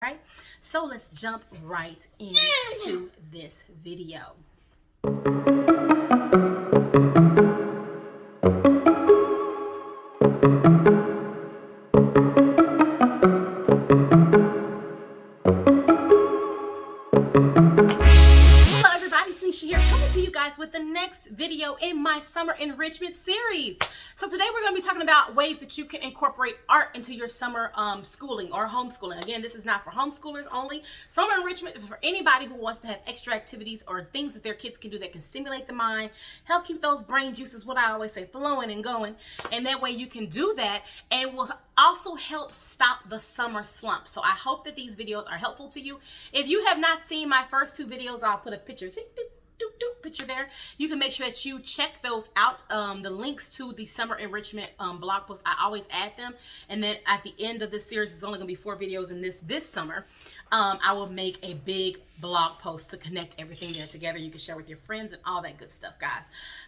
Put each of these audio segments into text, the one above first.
right? So let's jump right into this video. With the next video in my summer enrichment series. So today we're going to be talking about ways that you can incorporate art into your summer schooling or homeschooling. Again, this is not for homeschoolers only. Summer enrichment is for anybody who wants to have extra activities or things that their kids can do that can stimulate the mind, help keep those brain juices, what I always say, flowing and going. And that way you can do that and will also help stop the summer slump. So I hope that these videos are helpful to you. If you have not seen my first two videos, I'll put a picture picture there. You can make sure that you check those out. The links to the summer enrichment blog posts, I always add them. And then at the end of this series, it's only going to be 4 videos in this summer. I will make a big blog post to connect everything there together. You can share with your friends and all that good stuff, guys.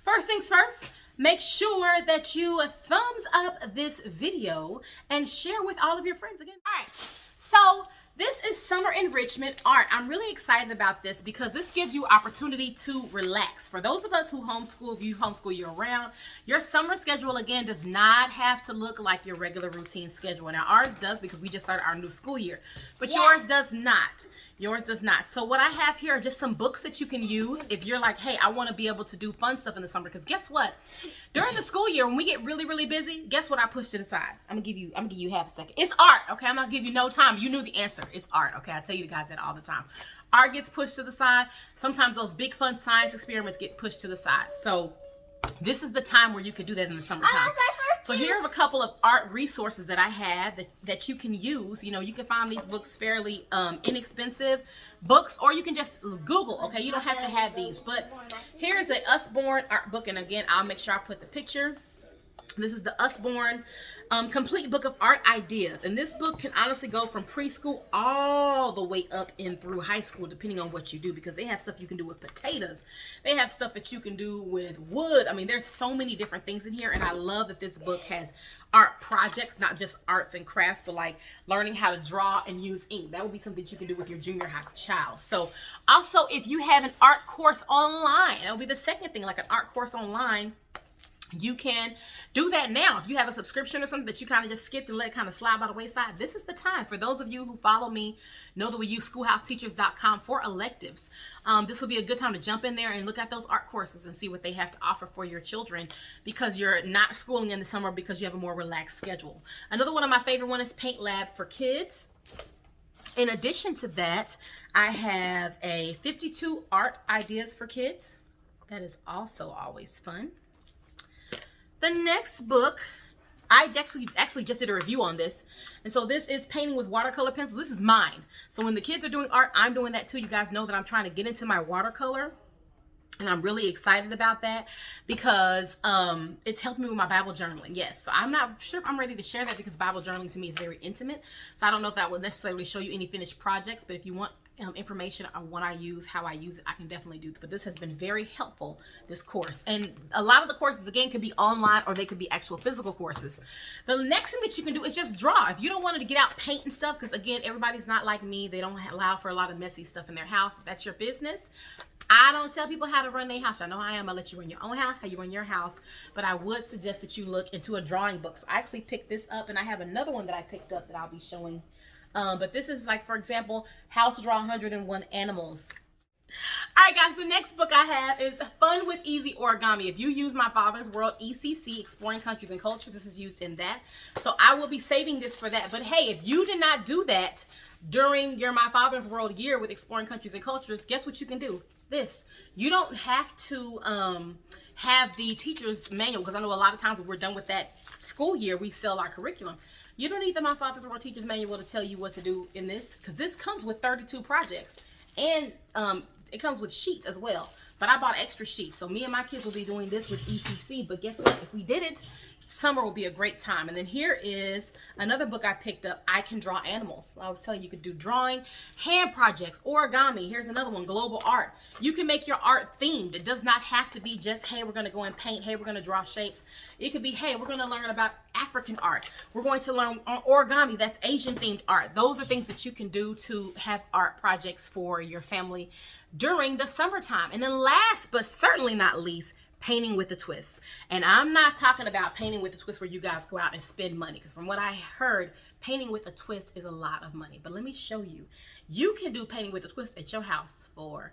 First things first, make sure that you thumbs up this video and share with all of your friends again. All right, so this is summer enrichment art. I'm really excited about this because this gives you opportunity to relax. For those of us who homeschool, if you homeschool year round, your summer schedule again does not have to look like your regular routine schedule. Now ours does because we just started our new school year, but yours does not. Yours does not. So what I have here are just some books that you can use if you're like, hey, I want to be able to do fun stuff in the summer. Because guess what? During the school year, when we get really, really busy, guess what I push to the side? I'm gonna give you half a second. It's art, okay? I'm gonna give you no time. You knew the answer. It's art, okay? I tell you guys that all the time. Art gets pushed to the side. Sometimes those big fun science experiments get pushed to the side. So this is the time where you could do that in the summertime. So here are a couple of art resources that I have that you can use. You know, you can find these books fairly inexpensive books, or you can just Google, okay? You don't have to have these. But here's a Usborne Art Book, and again, I'll make sure I put the picture. This is the Usborne Complete Book of Art Ideas. And this book can honestly go from preschool all the way up in through high school, depending on what you do, because they have stuff you can do with potatoes. They have stuff that you can do with wood. I mean, there's so many different things in here. And I love that this book has art projects, not just arts and crafts, but like learning how to draw and use ink. That would be something you can do with your junior high child. So also, if you have an art course online, that would be the second thing, like an art course online. You can do that now. If you have a subscription or something that you kind of just skipped and let it kind of slide by the wayside, this is the time. For those of you who follow me, know that we use schoolhouseteachers.com for electives. This will be a good time to jump in there and look at those art courses and see what they have to offer for your children, because you're not schooling in the summer because you have a more relaxed schedule. Another one of my favorite one is Paint Lab for Kids. In addition to that, I have a 52 art ideas for kids. That is also always fun. The next book, I actually just did a review on this. And so this is Painting with Watercolor Pencils. This is mine. So when the kids are doing art, I'm doing that too. You guys know that I'm trying to get into my watercolor. And I'm really excited about that because it's helped me with my Bible journaling. Yes, so I'm not sure if I'm ready to share that because Bible journaling to me is very intimate. So I don't know if that will necessarily show you any finished projects, but if you want information on what I use, how I use it, I can definitely do it. But this has been very helpful, this course. And a lot of the courses, again, can be online or they could be actual physical courses. The next thing that you can do is just draw. If you don't want to get out paint and stuff, because again, everybody's not like me. They don't allow for a lot of messy stuff in their house. If that's your business, I don't tell people how to run their house. I know I am. I'll let you run your own house, how you run your house. But I would suggest that you look into a drawing book. So I actually picked this up, and I have another one that I picked up that I'll be showing. But this is like, for example, how to draw 101 animals. All right, guys, the next book I have is Fun with Easy Origami. If you use My Father's World ECC, Exploring Countries and Cultures, this is used in that. So I will be saving this for that. But hey, if you did not do that during your My Father's World year with Exploring Countries and Cultures, guess what you can do? This. You don't have to have the teacher's manual, because I know a lot of times when we're done with that school year, we sell our curriculum. You don't need the My Father's World Teacher's Manual to tell you what to do in this, because this comes with 32 projects. And it comes with sheets as well. But I bought extra sheets. So me and my kids will be doing this with ECC. But guess what? If we did it summer will be a great time. And then here is another book I picked up, I Can Draw Animals. I was telling you, you could do drawing, hand projects, origami. Here's another one, global art. You can make your art themed. It does not have to be just, hey, we're going to go and paint. Hey, we're going to draw shapes. It could be, hey, we're going to learn about African art. We're going to learn origami. That's Asian themed art. Those are things that you can do to have art projects for your family during the summertime. And then last but certainly not least, painting with a twist. And I'm not talking about painting with a twist where you guys go out and spend money, because from what I heard, painting with a twist is a lot of money. But let me show you. You can do painting with a twist at your house for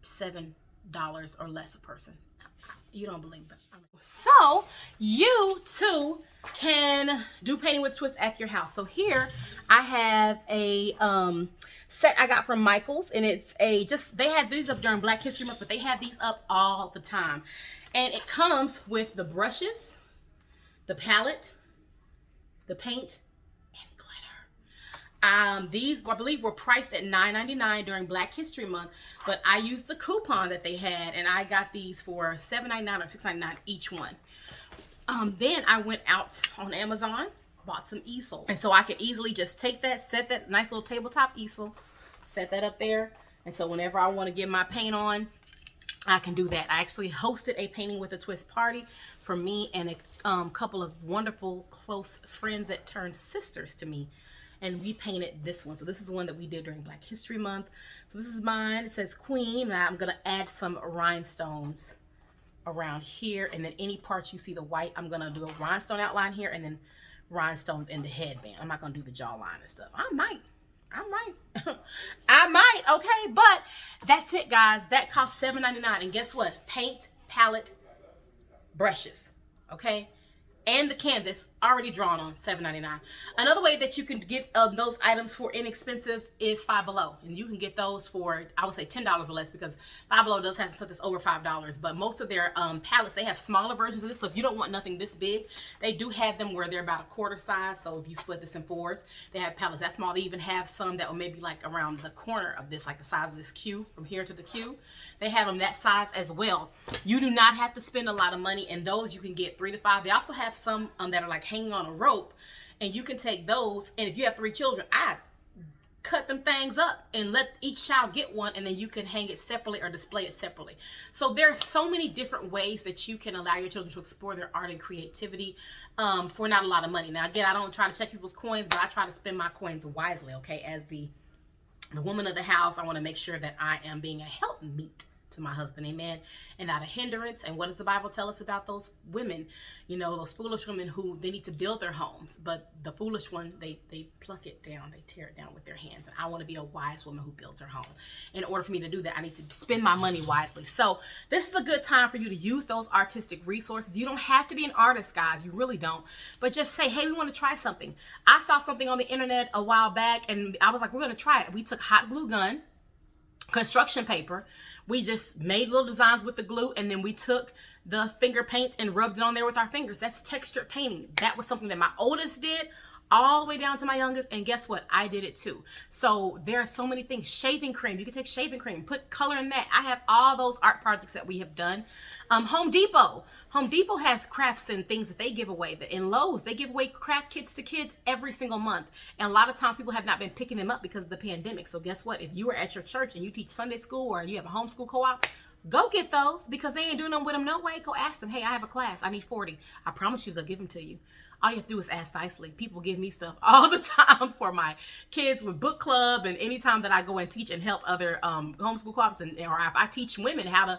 $7 or less a person. You don't believe that. So you too can do painting with a twist at your house. So I have a set I got from Michael's, and it's they had these up during Black History Month, but they have these up all the time. And it comes with the brushes, the palette, the paint, and glitter. These I believe were priced at $9.99 during Black History Month, but I used the coupon that they had, and I got these for $7.99 or $6.99 each one. Then I went out on Amazon, bought some easel, and so I could easily just take that, set that nice little tabletop easel, set that up there, and so whenever I want to get my paint on, I can do that. I actually hosted a painting with a twist party for me and a couple of wonderful close friends that turned sisters to me, and we painted this one. So this is the one that we did during Black History Month. So this is mine. It says Queen, and I'm gonna add some rhinestones around here, and then any parts you see the white, I'm gonna do a rhinestone outline here, and then rhinestones in the headband. I'm not gonna do the jawline and stuff. I might I might, okay, but that's it, guys. That costs $7.99, and guess what? Paint, palette, brushes, okay, and the canvas already drawn on, $7.99. Another way that you can get those items for inexpensive is Five Below, and you can get those for, I would say, $10 or less, because Five Below does have stuff that's over $5, but most of their palettes, they have smaller versions of this. So if you don't want nothing this big, they do have them where they're about a quarter size. So if you split this in fours, they have palettes that small. They even have some that will maybe like around the corner of this, like the size of this Q, from here to the Q. They have them that size as well. You do not have to spend a lot of money, and those you can get 3 to 5. They also have some that are like hanging on a rope, and you can take those, and if you have 3 children, I cut them things up and let each child get one, and then you can hang it separately or display it separately. So there are so many different ways that you can allow your children to explore their art and creativity for not a lot of money. Now again, I don't try to check people's coins, but I try to spend my coins wisely, okay? As the woman of the house, I want to make sure that I am being a helpmeet to my husband, amen, and not a hindrance. And what does the Bible tell us about those women? You know, those foolish women who they need to build their homes, but the foolish one, they pluck it down, they tear it down with their hands. And I want to be a wise woman who builds her home. In order for me to do that, I need to spend my money wisely. So this is a good time for you to use those artistic resources. You don't have to be an artist, guys, you really don't, but just say, hey, we want to try something. I saw something on the internet a while back, and I was like, we're going to try it. We took hot glue gun, construction paper, we just made little designs with the glue, and then we took the finger paint and rubbed it on there with our fingers. That's textured painting. That was something that my oldest did all the way down to my youngest, and guess what? I did it too. So there are so many things. Shaving cream, you can take shaving cream, put color in that. I have all those art projects that we have done. Home Depot has crafts and things that they give away. In Lowe's, they give away craft kits to kids every single month, and a lot of times people have not been picking them up because of the pandemic. So guess what? If you are at your church and you teach Sunday school, or you have a homeschool co-op, go get those, because they ain't doing them with them no way. Go ask them, hey, I have a class, I need 40. I promise you they'll give them to you. All you have to do is ask nicely. People give me stuff all the time for my kids with book club, and anytime that I go and teach and help other homeschool co-ops, or if I teach women how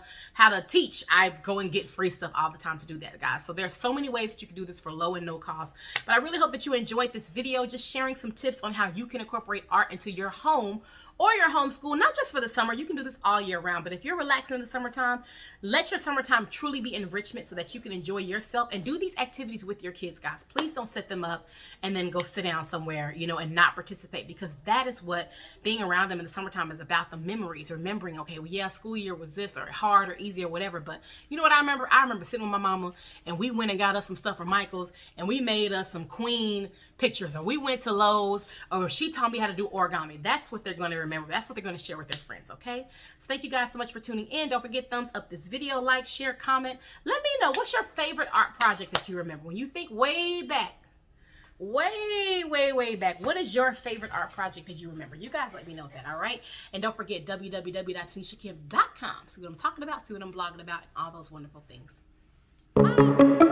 to teach, I go and get free stuff all the time to do that, guys. So there's so many ways that you can do this for low and no cost. But I really hope that you enjoyed this video, just sharing some tips on how you can incorporate art into your home or your homeschool, not just for the summer. You can do this all year round, but if you're relaxing in the summertime, let your summertime truly be enrichment so that you can enjoy yourself and do these activities with your kids, guys. Please don't set them up and then go sit down somewhere, you know, and not participate, because that is what being around them in the summertime is about. The memories, remembering, okay, well, yeah, school year was this or hard or easy or whatever. But you know what I remember? I remember sitting with my mama and we went and got us some stuff from Michael's and we made us some queen pictures, or we went to Lowe's, or she taught me how to do origami. That's what they're going to remember. That's what they're going to share with their friends, okay? So thank you guys so much for tuning in. Don't forget, thumbs up this video, like, share, comment. Let me know, what's your favorite art project that you remember? When you think way back, way back, what is your favorite art project that you remember? You guys let me know that, all right? And don't forget www.tanishakim.com. See what I'm talking about, see what I'm blogging about, and all those wonderful things. Bye.